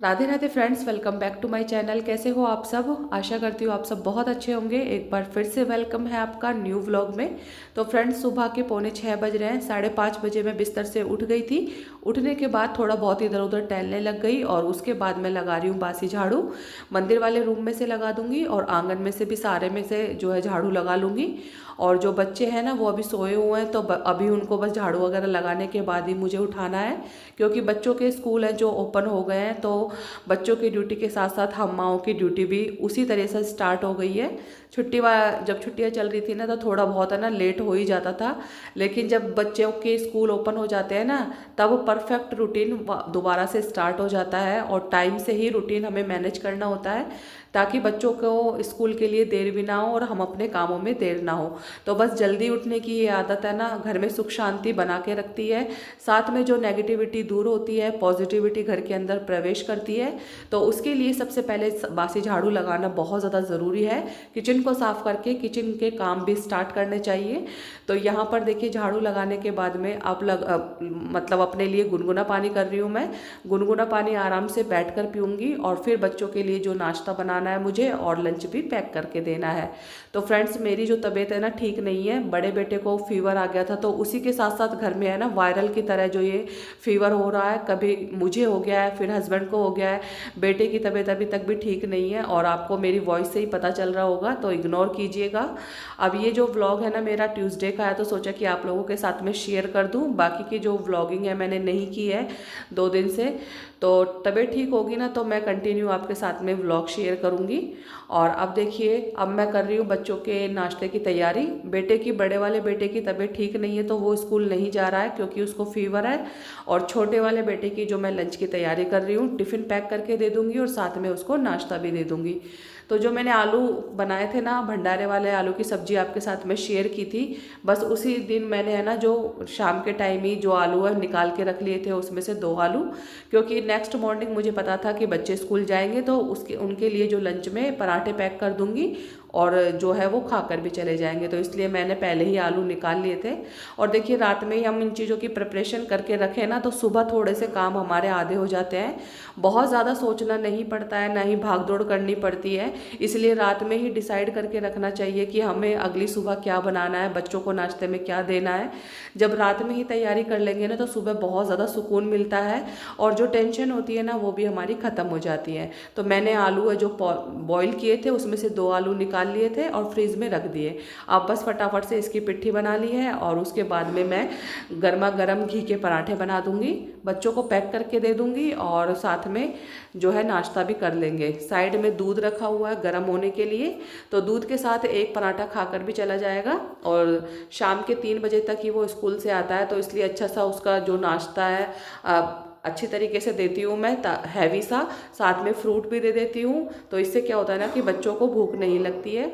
Radhe Radhe friends, welcome back to my channel. कैसे हो आप सब? आशा करती हूँ आप सब बहुत अच्छे होंगे। एक बार फिर से वेलकम है आपका न्यू व्लॉग में। तो फ्रेंड्स, सुबह के 6:45 बज रहे हैं। 5:30 बजे मैं बिस्तर से उठ गई थी। उठने के बाद थोड़ा बहुत इधर उधर टहलने लग गई और उसके बाद मैं लगा रही हूँ बासी झाड़ू। मंदिर वाले रूम में से लगा दूंगी और आंगन में से भी सारे में से जो है झाड़ू लगा लूँगी। और जो बच्चे हैं ना वो अभी सोए हुए हैं, तो अभी उनको बस झाड़ू वगैरह लगाने के बाद ही मुझे उठाना है, क्योंकि बच्चों के स्कूल हैं जो ओपन हो गए हैं। तो बच्चों की ड्यूटी के साथ साथ हम माओं की ड्यूटी भी उसी तरह से स्टार्ट हो गई है। जब छुट्टियां चल रही थी ना तो थोड़ा बहुत है ना लेट हो ही जाता था, लेकिन जब बच्चों के स्कूल ओपन हो जाते हैं ना तब परफेक्ट रूटीन दोबारा से स्टार्ट हो जाता है और टाइम से ही रूटीन हमें मैनेज करना होता है, ताकि बच्चों को स्कूल के लिए देर भी ना हो और हम अपने कामों में देर ना हो। तो बस जल्दी उठने की ये आदत है ना घर में सुख शांति बना के रखती है। साथ में जो नेगेटिविटी दूर होती है, पॉजिटिविटी घर के अंदर प्रवेश करती है। तो उसके लिए सबसे पहले बासी झाड़ू लगाना बहुत ज़्यादा ज़रूरी है। किचन को साफ करके किचन के काम भी स्टार्ट करने चाहिए। तो यहाँ पर देखिए, झाड़ू लगाने के बाद में मतलब अपने लिए गुनगुना पानी कर रही हूँ मैं। गुनगुना पानी आराम से बैठ कर पीऊँगी और फिर बच्चों के लिए जो नाश्ता बनाना है मुझे और लंच भी पैक करके देना है। तो फ्रेंड्स, मेरी जो तबीयत है ना ठीक नहीं है। बड़े बेटे को फीवर आ गया था, तो उसी के साथ साथ घर में है ना वायरल की तरह जो ये फीवर हो रहा है। कभी मुझे हो गया है, फिर हस्बैंड को हो गया है। बेटे की तबीयत अभी तक भी ठीक नहीं है और आपको मेरी वॉइस से ही पता चल रहा होगा, तो इग्नोर कीजिएगा। अब ये जो व्लॉग है ना मेरा ट्यूसडे का है, तो सोचा कि आप लोगों के साथ में शेयर कर दूं। बाकी की जो व्लॉगिंग है मैंने नहीं की है 2 दिन से। तो तबीयत ठीक होगी ना तो मैं कंटिन्यू आपके साथ में व्लॉग शेयर करूंगी। और अब देखिए, अब मैं कर रही हूँ बच्चों के नाश्ते की तैयारी। बड़े वाले बेटे की तबीयत ठीक नहीं है तो वो स्कूल नहीं जा रहा है क्योंकि उसको फीवर है। और छोटे वाले बेटे की जो मैं लंच की तैयारी कर रही हूँ, टिफ़िन पैक करके दे दूँगी और साथ में उसको नाश्ता भी दे दूँगी। तो जो मैंने आलू बनाए थे ना, भंडारे वाले आलू की सब्जी आपके साथ में शेयर की थी, बस उसी दिन मैंने है ना जो शाम के टाइम ही जो आलू है निकाल के रख लिए थे, उसमें से 2 आलू, क्योंकि नेक्स्ट मॉर्निंग मुझे पता था कि बच्चे स्कूल जाएंगे तो उनके लिए जो लंच में पराठे पैक कर दूंगी और जो है वो खाकर भी चले जाएंगे। तो इसलिए मैंने पहले ही आलू निकाल लिए थे। और देखिए, रात में ही हम इन चीज़ों की प्रिपरेशन करके रखें ना तो सुबह थोड़े से काम हमारे आधे हो जाते हैं। बहुत ज़्यादा सोचना नहीं पड़ता है, ना ही भाग दौड़ करनी पड़ती है। इसलिए रात में ही डिसाइड करके रखना चाहिए कि हमें अगली सुबह क्या बनाना है, बच्चों को नाश्ते में क्या देना है। जब रात में ही तैयारी कर लेंगे ना तो सुबह बहुत ज़्यादा सुकून मिलता है और जो टेंशन होती है ना वो भी हमारी ख़त्म हो जाती है। तो मैंने आलू जो बॉईल किए थे उसमें से 2 आलू निकाल लिए थे और फ्रीज में रख दिए। अब बस फटाफट से इसकी पिट्ठी बना ली है और उसके बाद में मैं गर्मा गर्म घी के पराठे बना दूंगी, बच्चों को पैक करके दे दूंगी और साथ में जो है नाश्ता भी कर लेंगे। साइड में दूध रखा हुआ है गर्म होने के लिए, तो दूध के साथ एक पराठा खाकर भी चला जाएगा। और शाम के 3 बजे तक ही वो स्कूल से आता है, तो इसलिए अच्छा सा उसका जो नाश्ता है अच्छी तरीके से देती हूँ मैं, हैवी सा। साथ में फ्रूट भी दे देती हूँ, तो इससे क्या होता है ना कि बच्चों को भूख नहीं लगती है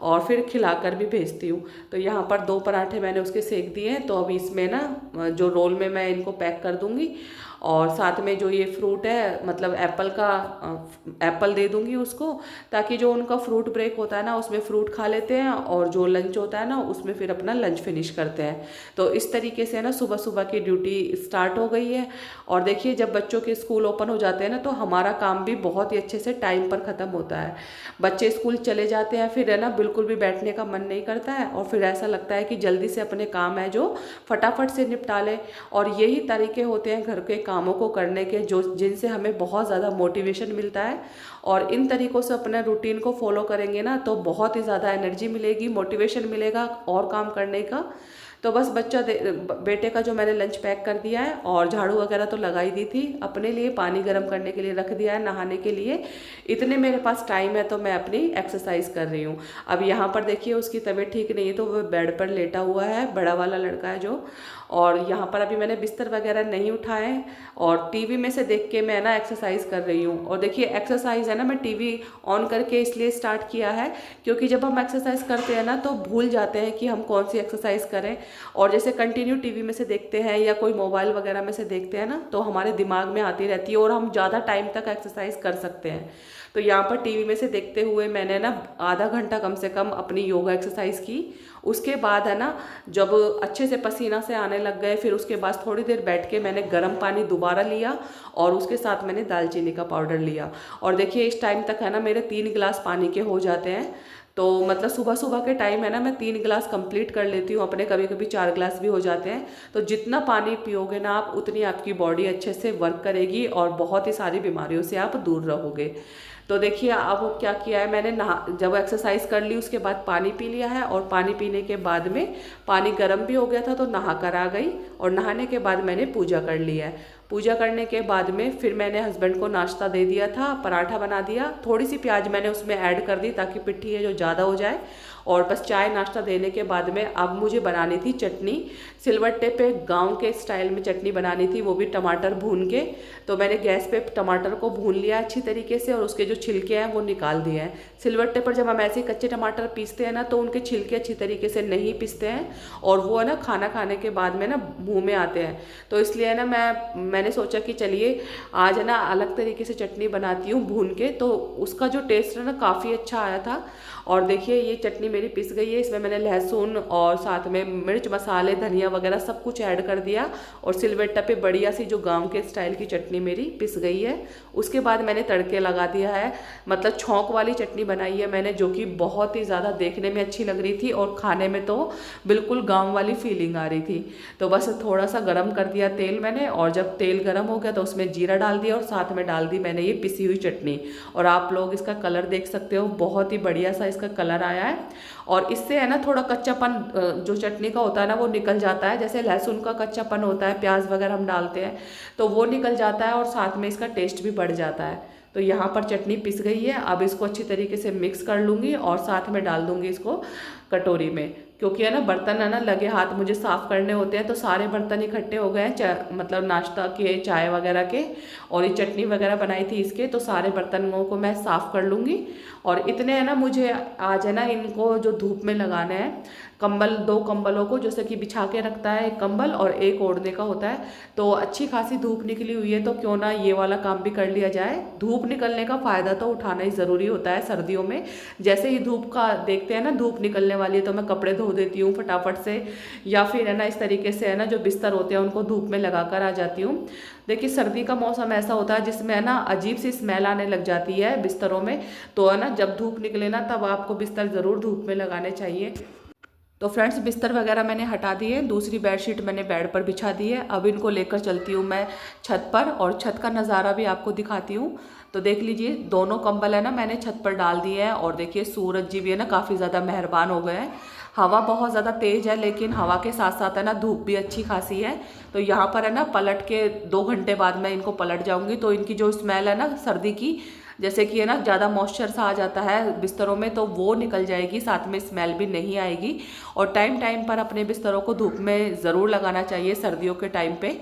और फिर खिलाकर भी भेजती हूँ। तो यहाँ पर 2 पराठे मैंने उसके सेक दिए हैं, तो अब इसमें ना जो रोल में मैं इनको पैक कर दूँगी और साथ में जो ये फ्रूट है मतलब एप्पल दे दूँगी उसको, ताकि जो उनका फ्रूट ब्रेक होता है ना उसमें फ्रूट खा लेते हैं और जो लंच होता है ना उसमें फिर अपना लंच फिनिश करते हैं। तो इस तरीके से ना सुबह सुबह की ड्यूटी स्टार्ट हो गई है। और देखिए, जब बच्चों के स्कूल ओपन हो जाते हैं ना तो हमारा काम भी बहुत ही अच्छे से टाइम पर ख़त्म होता है। बच्चे स्कूल चले जाते हैं फिर है ना बिल्कुल भी बैठने का मन नहीं करता है और फिर ऐसा लगता है कि जल्दी से अपने काम है जो फटाफट से निपटा लें। और यही तरीके होते हैं घर के कामों को करने के, जो जिनसे हमें बहुत ज़्यादा मोटिवेशन मिलता है। और इन तरीक़ों से अपने रूटीन को फॉलो करेंगे ना तो बहुत ही ज़्यादा एनर्जी मिलेगी, मोटिवेशन मिलेगा और काम करने का। तो बस बेटे का जो मैंने लंच पैक कर दिया है और झाड़ू वगैरह तो लगा ही दी थी, अपने लिए पानी गर्म करने के लिए रख दिया है नहाने के लिए। इतने मेरे पास टाइम है तो मैं अपनी एक्सरसाइज कर रही हूँ। अब यहाँ पर देखिए, उसकी तबीयत ठीक नहीं है तो वो बेड पर लेटा हुआ है, बड़ा वाला लड़का है जो। और यहाँ पर अभी मैंने बिस्तर वगैरह नहीं उठाए और टीवी में से देख के मैं ना एक्सरसाइज कर रही हूँ। और देखिए, एक्सरसाइज है ना मैं टीवी ऑन करके इसलिए स्टार्ट किया है क्योंकि जब हम एक्सरसाइज करते हैं ना तो भूल जाते हैं कि हम कौन सी एक्सरसाइज करें। और जैसे कंटिन्यू टीवी में से देखते हैं या कोई मोबाइल वगैरह में से देखते हैं ना, तो हमारे दिमाग में आती रहती है और हम ज़्यादा टाइम तक एक्सरसाइज कर सकते हैं। तो यहाँ पर टीवी में से देखते हुए मैंने ना आधा घंटा कम से कम अपनी योगा एक्सरसाइज की। उसके बाद है ना, जब अच्छे से पसीना से आने लग गए, फिर उसके बाद थोड़ी देर बैठ के मैंने गर्म पानी दोबारा लिया और उसके साथ मैंने दालचीनी का पाउडर लिया। और देखिए इस टाइम तक है ना मेरे 3 गिलास पानी के हो जाते हैं। तो मतलब सुबह सुबह के टाइम है ना मैं 3 गिलास कंप्लीट कर लेती हूँ अपने, कभी कभी 4 गिलास भी हो जाते हैं। तो जितना पानी पियोगे ना आप, उतनी आपकी बॉडी अच्छे से वर्क करेगी और बहुत ही सारी बीमारियों से आप दूर रहोगे। तो देखिए अब क्या किया है मैंने, जब एक्सरसाइज कर ली उसके बाद पानी पी लिया है, और पानी पीने के बाद में पानी गर्म भी हो गया था तो नहा कर आ गई, और नहाने के बाद मैंने पूजा कर लिया है। पूजा करने के बाद में फिर मैंने हस्बैंड को नाश्ता दे दिया था, पराठा बना दिया, थोड़ी सी प्याज मैंने उसमें ऐड कर दी ताकि पिट्ठी है जो ज़्यादा हो जाए। और बस चाय नाश्ता देने के बाद में अब मुझे बनानी थी चटनी। सिलवट्टे पे गांव के स्टाइल में चटनी बनानी थी, वो भी टमाटर भून के। तो मैंने गैस पे टमाटर को भून लिया अच्छी तरीके से, और उसके जो छिलके हैं वो निकाल दिए हैं। सिलवट्टे पर जब हम ऐसे कच्चे टमाटर पीसते हैं ना, तो उनके छिलके अच्छी तरीके से नहीं पीसते हैं, और वो है ना खाना खाने के बाद में ना मुँह में आते हैं। तो इसलिए ना मैंने सोचा कि चलिए आज है ना अलग तरीके से चटनी बनाती हूँ भून के। तो उसका जो टेस्ट है ना काफ़ी अच्छा आया था। और देखिए ये चटनी मेरी पिस गई है, इसमें मैंने लहसुन और साथ में मिर्च मसाले धनिया वगैरह सब कुछ ऐड कर दिया, और सिलबट्टा पे बढ़िया सी जो गांव के स्टाइल की चटनी मेरी पिस गई है। उसके बाद मैंने तड़के लगा दिया है, मतलब छौंक वाली चटनी बनाई है मैंने, जो कि बहुत ही ज़्यादा देखने में अच्छी लग रही थी और खाने में तो बिल्कुल गाँव वाली फीलिंग आ रही थी। तो बस थोड़ा सा गर्म कर दिया तेल मैंने, और जब तेल गर्म हो गया तो उसमें जीरा डाल दिया, और साथ में डाल दी मैंने ये पिसी हुई चटनी। और आप लोग इसका कलर देख सकते हो, बहुत ही बढ़िया सा इसका कलर आया है। और इससे है ना थोड़ा कच्चापन जो चटनी का होता है ना वो निकल जाता है, जैसे लहसुन का कच्चापन होता है, प्याज वगैरह हम डालते हैं तो वो निकल जाता है, और साथ में इसका टेस्ट भी बढ़ जाता है। तो यहाँ पर चटनी पिस गई है, अब इसको अच्छी तरीके से मिक्स कर लूँगी और साथ में डाल दूँगी इसको कटोरी में, क्योंकि है ना बर्तन है ना लगे हाथ मुझे साफ़ करने होते हैं। तो सारे बर्तन इकट्ठे हो गए हैं, मतलब नाश्ता के चाय वगैरह के, और ये चटनी वगैरह बनाई थी इसके, तो सारे बर्तनों को मैं साफ़ कर लूँगी। और इतने है ना मुझे आज है ना इनको जो धूप में लगाना है, कंबल 2 कंबलों को जैसे कि बिछा के रखता है, एक कंबल और एक ओढ़ने का होता है। तो अच्छी खासी धूप निकली हुई है, तो क्यों ना ये वाला काम भी कर लिया जाए। धूप निकलने का फ़ायदा तो उठाना ही ज़रूरी होता है सर्दियों में। जैसे ही धूप का देखते हैं ना धूप निकलने वाली है, तो मैं कपड़े धो देती हूँ फटाफट से, या फिर है ना इस तरीके से है ना जो बिस्तर होते हैं उनको धूप में लगा कर आ जाती हूँ। देखिए सर्दी का मौसम ऐसा होता है जिसमें है ना अजीब सी स्मेल आने लग जाती है बिस्तरों में, तो है ना जब धूप निकले ना तब आपको बिस्तर ज़रूर धूप में लगाने चाहिए। तो फ्रेंड्स बिस्तर वगैरह मैंने हटा दिए, दूसरी बेडशीट मैंने बेड पर बिछा दी है। अब इनको लेकर चलती हूँ मैं छत पर, और छत का नज़ारा भी आपको दिखाती हूँ। तो देख लीजिए दोनों कंबल है ना मैंने छत पर डाल दिए हैं, और देखिए सूरज जी भी है ना काफ़ी ज़्यादा मेहरबान हो गए हैं। हवा बहुत ज़्यादा तेज़ है, लेकिन हवा के साथ साथ है ना धूप भी अच्छी खासी है। तो यहाँ पर है ना पलट के 2 घंटे बाद मैं इनको पलट जाऊँगी, तो इनकी जो स्मेल है ना सर्दी की, जैसे कि है ना ज़्यादा मॉइस्चर सा आ जाता है बिस्तरों में, तो वो निकल जाएगी, साथ में स्मेल भी नहीं आएगी। और टाइम टाइम पर अपने बिस्तरों को धूप में ज़रूर लगाना चाहिए सर्दियों के टाइम पे।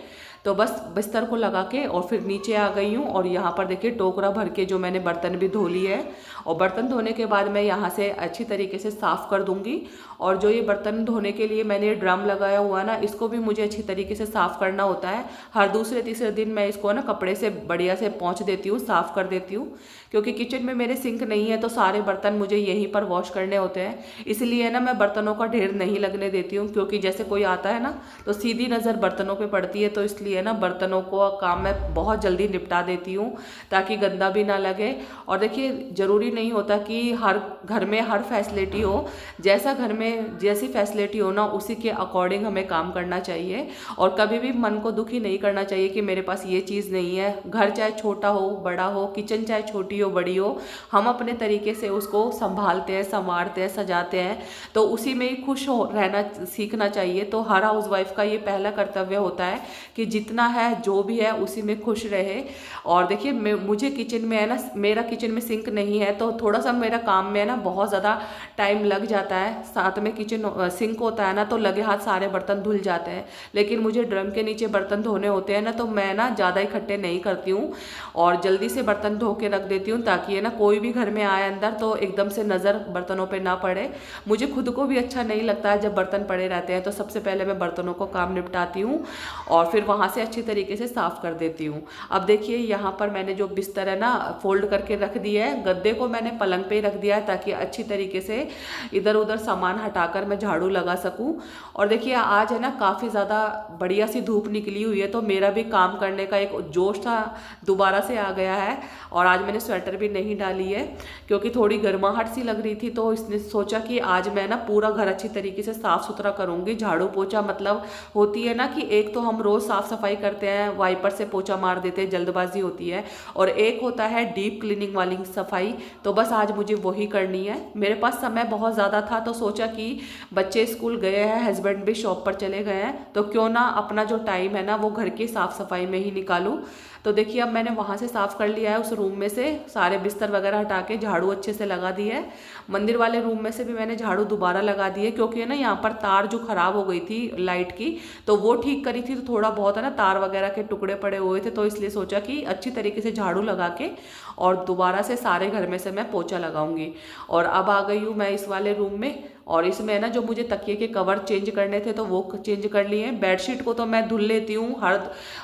तो बस बिस्तर को लगा के और फिर नीचे आ गई हूँ, और यहाँ पर देखिए टोकरा भर के जो मैंने बर्तन भी धो लिए है, और बर्तन धोने के बाद मैं यहाँ से अच्छी तरीके से साफ़ कर दूँगी। और जो ये बर्तन धोने के लिए मैंने ड्रम लगाया हुआ है ना, इसको भी मुझे अच्छी तरीके से साफ़ करना होता है। हर दूसरे तीसरे दिन मैं इसको ना कपड़े से बढ़िया से पोंछ देती हूँ, साफ़ कर देती हूँ, क्योंकि किचन में मेरे सिंक नहीं है, तो सारे बर्तन मुझे यहीं पर वॉश करने होते हैं। इसलिए ना मैं बर्तनों का ढेर नहीं लगने देती हूँ, क्योंकि जैसे कोई आता है ना तो सीधी नज़र बर्तनों पे पड़ती है। तो इसलिए ना बर्तनों को काम मैं बहुत जल्दी निपटा देती हूँ, ताकि गंदा भी ना लगे। और देखिए ज़रूरी नहीं होता कि हर घर में हर फैसिलिटी हो, जैसा घर में जैसी फैसिलिटी हो ना उसी के अकॉर्डिंग हमें काम करना चाहिए। और कभी भी मन को दुखी नहीं करना चाहिए कि मेरे पास ये चीज़ नहीं है। घर चाहे छोटा हो बड़ा हो, किचन चाहे छोटी हो बड़ी हो, हम अपने तरीके से उसको संभालते हैं, संवारते हैं, सजाते हैं, तो उसी में ही खुश हो रहना सीखना चाहिए। तो हर हाउस वाइफ का ये पहला कर्तव्य होता है कि जितना है जो भी है उसी में खुश रहे। और देखिए मुझे किचन में है ना, मेरा किचन में सिंक नहीं है तो थोड़ा सा मेरा काम में है ना बहुत ज़्यादा टाइम लग जाता है। साथ में किचन सिंक होता है ना तो लगे हाथ सारे बर्तन धुल जाते हैं, लेकिन मुझे ड्रम के नीचे बर्तन धोने होते हैं ना तो मैं ना ज़्यादा इकट्ठे नहीं करती हूँ और जल्दी से बर्तन धो के रख देती हूँ, ताकि है ना कोई भी घर में आए अंदर तो एकदम से नज़र बर्तनों पे ना पड़े। मुझे खुद को भी अच्छा नहीं लगता है जब बर्तन पड़े रहते हैं, तो सबसे पहले मैं बर्तनों को काम निपटाती हूँ और फिर वहाँ से अच्छी तरीके से साफ़ कर देती हूँ। अब देखिए यहाँ पर मैंने जो बिस्तर है ना फोल्ड करके रख दिया है, गद्दे को मैंने पलंग पे ही रख दिया है ताकि अच्छी तरीके से इधर उधर सामान हटाकर मैं झाड़ू लगा सकूँ। और देखिए आज है ना काफ़ी ज़्यादा बढ़िया सी धूप निकली हुई है, तो मेरा भी काम करने का एक जोश था दोबारा से आ गया है। और आज मैंने स्वेटर भी नहीं डाली है क्योंकि थोड़ी गर्माहट सी लग रही थी, तो इसने सोचा कि आज मैं ना पूरा घर अच्छी तरीके से साफ़ सुथरा करूँगी। झाड़ू पोछा मतलब होती है ना कि एक तो हम रोज़ साफ़ सफाई करते हैं, वाइपर से पोछा मार देते हैं, जल्दबाजी होती है, और एक होता है डीप क्लीनिंग वाली सफाई। तो बस आज मुझे वही करनी है। मेरे पास समय बहुत ज़्यादा था तो सोचा कि बच्चे स्कूल गए हैं, हस्बैंड भी शॉप पर चले गए हैं, तो क्यों ना अपना जो टाइम है ना वो घर की साफ़ सफाई में ही निकालूं। तो देखिए अब मैंने वहाँ से साफ़ कर लिया है, उस रूम में से सारे बिस्तर वगैरह हटा के झाड़ू अच्छे से लगा दी है। मंदिर वाले रूम में से भी मैंने झाड़ू दोबारा लगा दी है क्योंकि है ना यहाँ पर तार जो ख़राब हो गई थी लाइट की, तो वो ठीक करी थी, तो थोड़ा बहुत है ना तार वगैरह के टुकड़े पड़े हुए थे, तो इसलिए सोचा कि अच्छी तरीके से झाड़ू लगा के और दोबारा से सारे घर में से मैं पोछा लगाऊंगी। और अब आ गई हूँ मैं इस वाले रूम में, और इसमें ना जो मुझे तकिए के कवर चेंज करने थे तो वो चेंज कर लिए हैं। बेडशीट को तो मैं धुल लेती हूँ हर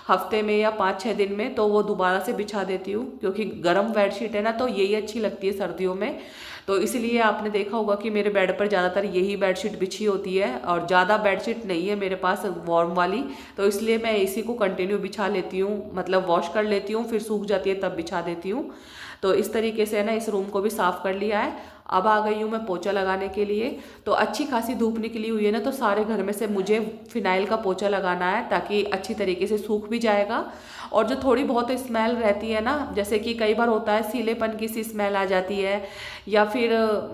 हफ्ते में या 5-6 दिन में, तो वो दोबारा से बिछा देती हूँ क्योंकि गर्म बेडशीट है ना तो यही अच्छी लगती है सर्दियों में। तो इसलिए आपने देखा होगा कि मेरे बेड पर ज़्यादातर यही बेडशीट बिछी होती है और ज़्यादा बेडशीट नहीं है मेरे पास वार्म वाली, तो इसलिए मैं इसी को कंटिन्यू बिछा लेती हूँ, मतलब वॉश कर लेती हूँ फिर सूख जाती है तब बिछा देती हूँ। तो इस तरीके से है ना इस रूम को भी साफ़ कर लिया है। अब आ गई हूँ मैं पोछा लगाने के लिए। तो अच्छी खासी धूप निकली हुई है ना तो सारे घर में से मुझे फिनाइल का पोछा लगाना है ताकि अच्छी तरीके से सूख भी जाएगा। और जो थोड़ी बहुत स्मेल रहती है ना, जैसे कि कई बार होता है सीलेपन की सी स्मेल आ जाती है, या फिर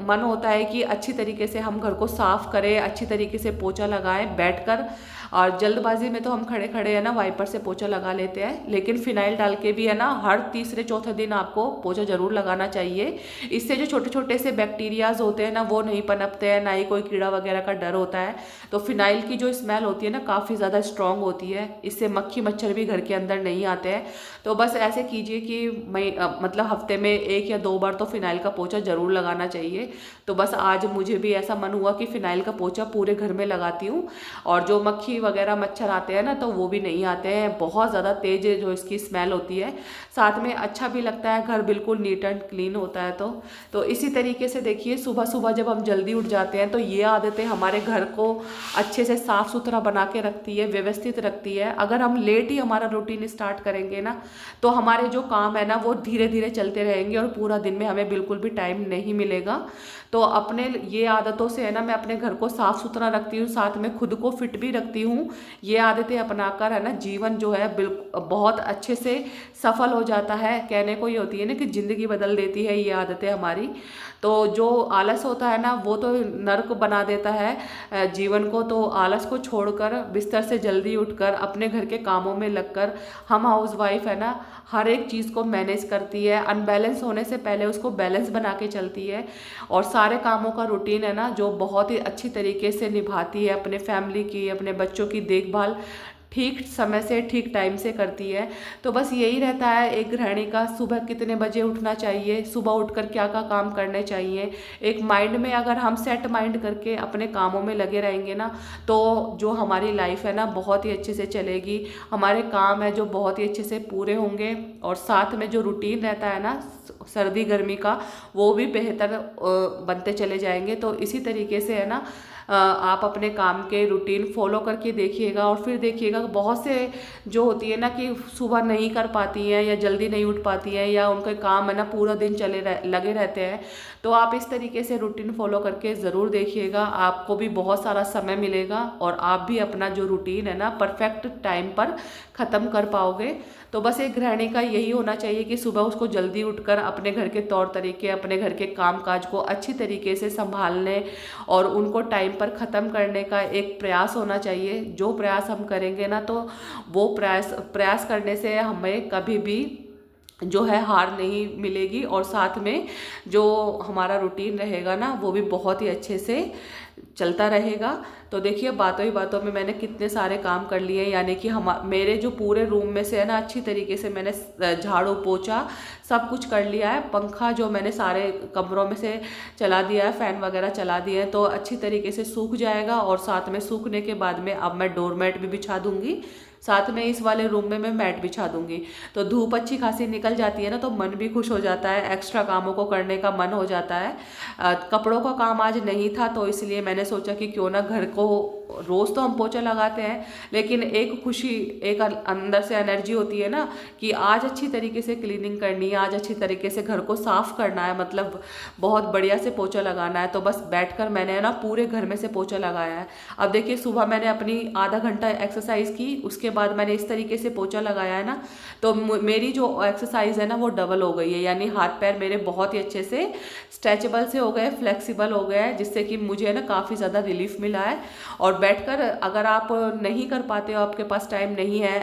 मन होता है कि अच्छी तरीके से हम घर को साफ़ करें, अच्छी तरीके से पोछा लगाएं बैठकर, और जल्दबाजी में तो हम खड़े खड़े है ना वाइपर से पोछा लगा लेते हैं, लेकिन फिनाइल डाल के भी है ना हर तीसरे चौथे दिन आपको पोछा ज़रूर लगाना चाहिए। इससे जो छोटे छोटे से बैक्टीरियाज होते हैं ना वो नहीं पनपते हैं, ना ही कोई कीड़ा वगैरह का डर होता है। तो फिनाइल की जो स्मेल होती है ना काफ़ी ज़्यादा स्ट्रॉन्ग होती है, इससे मक्खी मच्छर भी घर के अंदर नहीं आते हैं। तो बस ऐसे कीजिए कि मतलब हफ्ते में 1 या 2 बार तो फिनाइल का पोछा ज़रूर लगाना चाहिए। तो बस आज मुझे भी ऐसा मन हुआ कि फिनाइल का पोछा पूरे घर में लगाती हूँ, और जो मक्खी वगैरह मच्छर आते हैं ना तो वो भी नहीं आते हैं। बहुत ज़्यादा तेज़ जो इसकी स्मेल होती है, साथ में अच्छा भी लगता है, घर बिल्कुल नीट एंड क्लीन होता है। तो इसी तरीके से देखिए सुबह सुबह जब हम जल्दी उठ जाते हैं तो ये आदतें हमारे घर को अच्छे से साफ़ सुथरा बना के रखती है, व्यवस्थित रखती है। अगर हम लेट ही हमारा रूटीन स्टार्ट करेंगे ना तो हमारे जो काम है ना वो धीरे धीरे चलते रहेंगे और पूरा दिन में हमें बिल्कुल भी टाइम नहीं मिलेगा। तो अपने ये आदतों से है ना मैं अपने घर को साफ़ सुथरा रखती हूँ, साथ में खुद को फिट भी रखती हूँ। ये आदतें अपनाकर है ना जीवन जो है बिल्कुल बहुत अच्छे से सफल हो जाता है। कहने को ये होती है ना कि ज़िंदगी बदल देती है ये आदतें हमारी। तो जो आलस होता है ना वो तो नर्क बना देता है जीवन को। तो आलस को छोड़कर बिस्तर से जल्दी उठकर अपने घर के कामों में लगकर हम हाउसवाइफ है ना हर एक चीज़ को मैनेज करती है, अनबैलेंस होने से पहले उसको बैलेंस बना के चलती है, और सारे कामों का रूटीन है ना जो बहुत ही अच्छी तरीके से निभाती है। अपने फैमिली की, अपने बच्चों की देखभाल ठीक समय से ठीक टाइम से करती है। तो बस यही रहता है एक गृहिणी का, सुबह कितने बजे उठना चाहिए, सुबह उठकर क्या क्या काम करने चाहिए। एक माइंड में अगर हम सेट माइंड करके अपने कामों में लगे रहेंगे ना तो जो हमारी लाइफ है ना बहुत ही अच्छे से चलेगी, हमारे काम है जो बहुत ही अच्छे से पूरे होंगे, और साथ में जो रूटीन रहता है ना सर्दी गर्मी का वो भी बेहतर बनते चले जाएंगे। तो इसी तरीके से है ना आप अपने काम के रूटीन फॉलो करके देखिएगा, और फिर देखिएगा बहुत से जो होती है ना कि सुबह नहीं कर पाती हैं या जल्दी नहीं उठ पाती हैं या उनके काम है ना पूरा दिन लगे रहते हैं। तो आप इस तरीके से रूटीन फॉलो करके ज़रूर देखिएगा, आपको भी बहुत सारा समय मिलेगा और आप भी अपना जो रूटीन है ना परफेक्ट टाइम पर ख़त्म कर पाओगे। तो बस एक गृहिणी का यही होना चाहिए कि सुबह उसको जल्दी उठकर अपने घर के तौर तरीके, अपने घर के काम काज को अच्छी तरीके से संभालने और उनको टाइम पर ख़त्म करने का एक प्रयास होना चाहिए। जो प्रयास हम करेंगे ना, तो वो प्रयास करने से हमें कभी भी जो है हार नहीं मिलेगी, और साथ में जो हमारा रूटीन रहेगा ना, वो भी बहुत ही अच्छे से चलता रहेगा। तो देखिए, बातों ही बातों में मैंने कितने सारे काम कर लिए, यानी कि मेरे जो पूरे रूम में से है ना, अच्छी तरीके से मैंने झाड़ू पोछा सब कुछ कर लिया है। पंखा जो मैंने सारे कमरों में से चला दिया है, फ़ैन वगैरह चला दिए हैं, तो अच्छी तरीके से सूख जाएगा। और साथ में सूखने के बाद में अब मैं डोरमेट भी बिछा दूंगी, साथ में इस वाले रूम में मैं मैट बिछा दूंगी। तो धूप अच्छी खासी निकल जाती है ना, तो मन भी खुश हो जाता है, एक्स्ट्रा कामों को करने का मन हो जाता है। कपड़ों का काम आज नहीं था, तो इसलिए मैंने सोचा कि क्यों ना घर को, रोज़ तो हम पोछा लगाते हैं, लेकिन एक खुशी, एक अंदर से एनर्जी होती है ना कि आज अच्छी तरीके से क्लीनिंग करनी है, आज अच्छी तरीके से घर को साफ़ करना है, मतलब बहुत बढ़िया से पोछा लगाना है। तो बस बैठकर मैंने ना पूरे घर में से पोछा लगाया है। अब देखिए, सुबह मैंने अपनी आधा घंटा एक्सरसाइज की, उसके बाद मैंने इस तरीके से पोछा लगाया है ना, तो मेरी जो एक्सरसाइज है ना, वो डबल हो गई है। यानी हाथ पैर मेरे बहुत ही अच्छे से स्ट्रेचेबल से हो गए, फ्लेक्सिबल हो गए हैं, जिससे कि मुझे ना काफ़ी ज़्यादा रिलीफ मिला है। और बैठकर अगर आप नहीं कर पाते हो, आपके पास टाइम नहीं है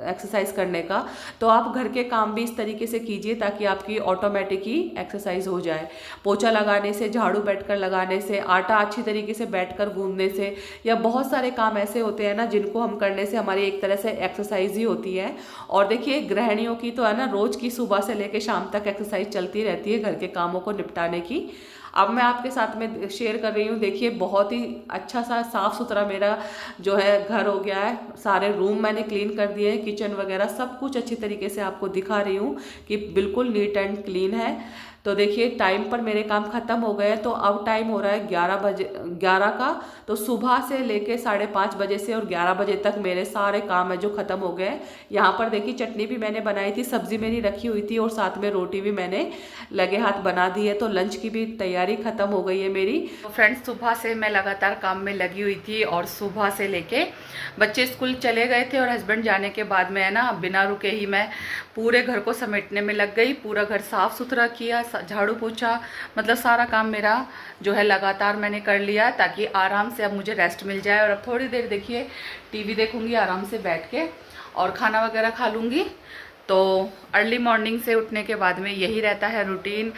एक्सरसाइज करने का, तो आप घर के काम भी इस तरीके से कीजिए ताकि आपकी ऑटोमेटिक ही एक्सरसाइज हो जाए। पोछा लगाने से, झाड़ू बैठकर लगाने से, आटा अच्छी तरीके से बैठकर गूंदने से, या बहुत सारे काम ऐसे होते हैं ना जिनको हम करने से हमारी एक तरह से एक्सरसाइज ही होती है। और देखिए, गृहिणियों की तो है ना, रोज की सुबह से लेकर शाम तक एक्सरसाइज चलती रहती है घर के कामों को निपटाने की। अब मैं आपके साथ में शेयर कर रही हूँ। देखिए, बहुत ही अच्छा सा साफ़ सुथरा मेरा जो है घर हो गया है। सारे रूम मैंने क्लीन कर दिए हैं, किचन वगैरह सब कुछ अच्छी तरीके से आपको दिखा रही हूँ कि बिल्कुल नीट एंड क्लीन है। तो देखिए, टाइम पर मेरे काम ख़त्म हो गए। तो अब टाइम हो रहा है 11 का। तो सुबह से लेके 5:30 बजे से और 11 बजे तक मेरे सारे काम है जो ख़त्म हो गए। यहाँ पर देखिए, चटनी भी मैंने बनाई थी, सब्जी मेरी रखी हुई थी, और साथ में रोटी भी मैंने लगे हाथ बना दी है। तो लंच की भी तैयारी ख़त्म हो गई है मेरी। तो फ्रेंड्स, सुबह से मैं लगातार काम में लगी हुई थी, और सुबह से लेके बच्चे स्कूल चले गए थे और हस्बैंड जाने के बाद में है ना, बिना रुके ही मैं पूरे घर को समेटने में लग गई। पूरा घर साफ़ सुथरा किया, झाड़ू पोछा, मतलब सारा काम मेरा जो है लगातार मैंने कर लिया, ताकि आराम से अब मुझे रेस्ट मिल जाए। और अब थोड़ी देर देखिए टीवी देखूंगी आराम से बैठ के, और खाना वगैरह खा लूँगी। तो अर्ली मॉर्निंग से उठने के बाद में यही रहता है रूटीन।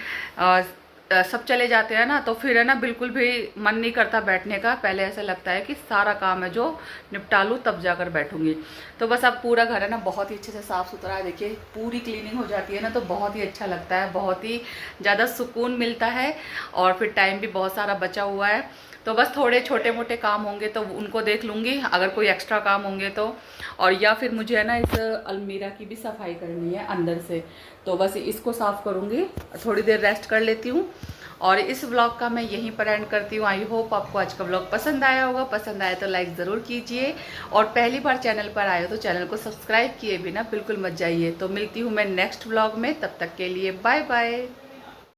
सब चले जाते हैं ना, तो फिर है ना बिल्कुल भी मन नहीं करता बैठने का। पहले ऐसा लगता है कि सारा काम है जो निपटा लूँ तब जाकर बैठूंगी। तो बस अब पूरा घर है ना बहुत ही अच्छे से साफ़ सुथरा है। देखिए, पूरी क्लीनिंग हो जाती है ना, तो बहुत ही अच्छा लगता है, बहुत ही ज़्यादा सुकून मिलता है। और फिर टाइम भी बहुत सारा बचा हुआ है, तो बस थोड़े छोटे मोटे काम होंगे तो उनको देख लूँगी, अगर कोई एक्स्ट्रा काम होंगे तो। और या फिर मुझे है ना इस अलमीरा की भी सफाई करनी है अंदर से, तो बस इसको साफ़ करूँगी, थोड़ी देर रेस्ट कर लेती हूँ। और इस व्लॉग का मैं यहीं पर एंड करती हूँ। आई होप आपको आज का व्लॉग पसंद आया होगा। पसंद आया तो लाइक ज़रूर कीजिए, और पहली बार चैनल पर आए हो तो चैनल को सब्सक्राइब किए बिना बिल्कुल मत जाइए। तो मिलती हूँ मैं नेक्स्ट व्लॉग में, तब तक के लिए बाय बाय।